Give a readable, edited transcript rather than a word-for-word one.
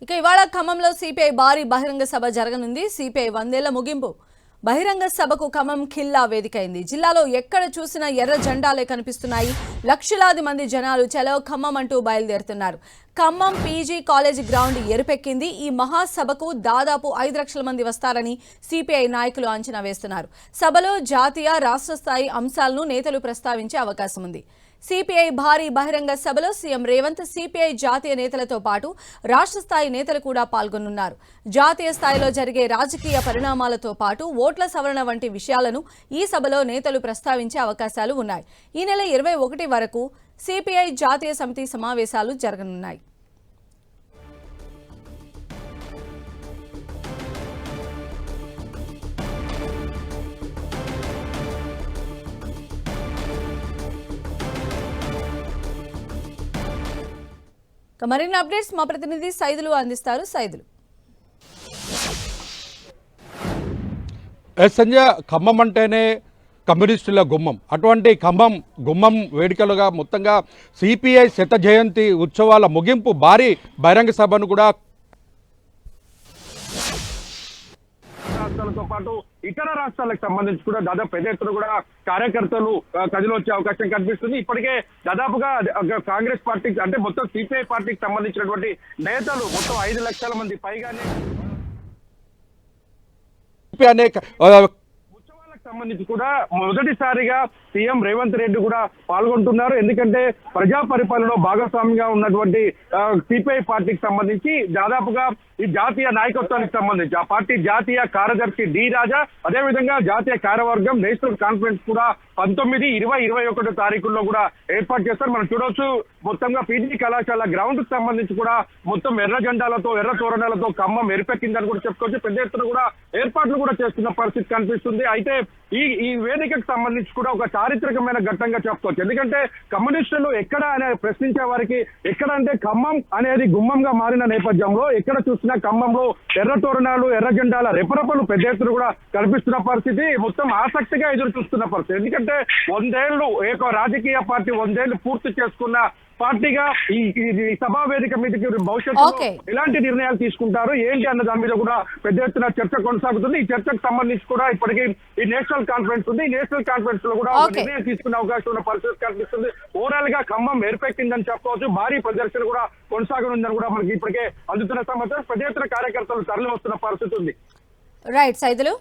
ఇక ఇవాళ ఖమ్మంలో సిపిఐ భారీ బహిరంగ సభ జరగనుంది. సిపిఐ 100 ఏళ్ల ముగింపు బహిరంగ సభకు ఖమ్మం ఖిల్లా వేదికైంది. జిల్లాలో ఎక్కడ చూసినా ఎర్ర జెండాలే కనిపిస్తున్నాయి. లక్షలాది మంది జనాలు చలో ఖమ్మం అంటూ బయలుదేరుతున్నారు. ఖమ్మం పీజీ కాలేజీ గ్రౌండ్ ఎరుపెక్కింది. ఈ మహాసభకు దాదాపు 5 లక్షల మంది వస్తారని సిపిఐ నాయకులు అంచనా వేస్తున్నారు. సభలో జాతీయ, రాష్ట్ర స్థాయి అంశాలను నేతలు ప్రస్తావించే అవకాశం ఉంది. సిపిఐ భారీ బహిరంగ సభలో సీఎం రేవంత్, సిపిఐ జాతీయ నేతలతో పాటు రాష్ట్ర స్థాయి నేతలు కూడా పాల్గొనున్నారు. జాతీయ స్థాయిలో జరిగే రాజకీయ పరిణామాలతో పాటు ఓట్ల సవరణ వంటి విషయాలను ఈ సభలో నేతలు ప్రస్తావించే అవకాశాలు ఉన్నాయి. ఈ నెల 21 వరకు సిపిఐ జాతీయ సమితి సమావేశాలు జరగనున్నాయి. మరిన్ని అప్డేట్స్ మా ప్రతినిధి సైదులు అందిస్తారు. సైదులు. సంజయ్, ఖమ్మం అంటేనే కమ్యూనిస్టుల గుమ్మం. అటువంటి ఖమ్మం గుమ్మం వేడుకలుగా మొత్తంగా సిపిఐ శత జయంతి ఉత్సవాల ముగింపు భారీ బహిరంగ సభను కూడా రాష్ట్రాలతో పాటు ఇతర రాష్ట్రాలకు సంబంధించి కూడా దాదాపు పెద్ద ఎత్తున కూడా కార్యకర్తలు కదిలి వచ్చే అవకాశం కనిపిస్తుంది. ఇప్పటికే దాదాపుగా కాంగ్రెస్ పార్టీ అంటే మొత్తం సిపిఐ పార్టీకి సంబంధించినటువంటి నేతలు మొత్తం 5 లక్షల మంది పైగానే ఉత్సవాలకు సంబంధించి కూడా మొదటిసారిగా సీఎం రేవంత్ రెడ్డి కూడా పాల్గొంటున్నారు. ఎందుకంటే ప్రజా పరిపాలనలో భాగస్వామిగా ఉన్నటువంటి సిపిఐ పార్టీకి సంబంధించి దాదాపుగా ఈ జాతీయ నాయకత్వానికి సంబంధించి ఆ పార్టీ జాతీయ కార్యదర్శి డి రాజా, అదేవిధంగా జాతీయ కార్యవర్గం నేషనల్ కాన్ఫరెన్స్ కూడా 19, 20, 21 తారీఖుల్లో కూడా ఏర్పాటు చేస్తారు. మనం చూడవచ్చు మొత్తంగా పీజీ కళాశాల గ్రౌండ్ కు సంబంధించి కూడా మొత్తం ఎర్ర జెండాలతో, ఎర్ర తోరణాలతో ఖమ్మం ఎరిపెక్కిందని కూడా చెప్పుకోవచ్చు. పెద్ద ఎత్తున కూడా ఏర్పాట్లు కూడా చేస్తున్న పరిస్థితి కనిపిస్తుంది. అయితే ఈ వేదికకు సంబంధించి కూడా ఒక చారిత్రకమైన ఘట్టంగా చెప్పుకోవచ్చు. ఎందుకంటే కమ్యూనిస్టులు ఎక్కడ అనే ప్రశ్నించే వారికి ఎక్కడ అంటే ఖమ్మం అనేది గుమ్మంగా మారిన నేపథ్యంలో ఎక్కడ చూసినా ఖమ్మంలో ఎర్ర తోరణాలు, ఎర్ర జెండాల రెపరెపలు పెద్ద ఎత్తున కూడా కనిపిస్తున్న పరిస్థితి, మొత్తం ఆసక్తిగా ఎదురు చూస్తున్న పరిస్థితి. ఎందుకంటే 100 ఏళ్లు ఏక రాజకీయ పార్టీ 100 ఏళ్లు పూర్తి చేసుకున్న పార్టీగా ఈ సభా వేదిక మీదకి భవిష్యత్తులో ఎలాంటి నిర్ణయాలు తీసుకుంటారు ఏంటి అన్న దాని మీద కూడా పెద్ద ఎత్తున చర్చ కొనసాగుతుంది. ఈ చర్చకు సంబంధించి కూడా ఇప్పటికీ ఈ నేషనల్ కాన్ఫరెన్స్ ఉంది. ఈ నేషనల్ కాన్ఫరెన్స్ లో కూడా నిర్ణయం తీసుకునే అవకాశం ఉన్న పరిస్థితి కనిపిస్తుంది. ఓవరాల్ గా ఖమ్మం ఏర్పెక్కిందని చెప్పవచ్చు. భారీ ప్రదర్శన కూడా కొనసాగనుందని కూడా మనకి ఇప్పటికే అందుతున్న సమాచారం. పెద్ద ఎత్తున కార్యకర్తలు తరలి వస్తున్న పరిస్థితి ఉంది. రైట్ సైదులు.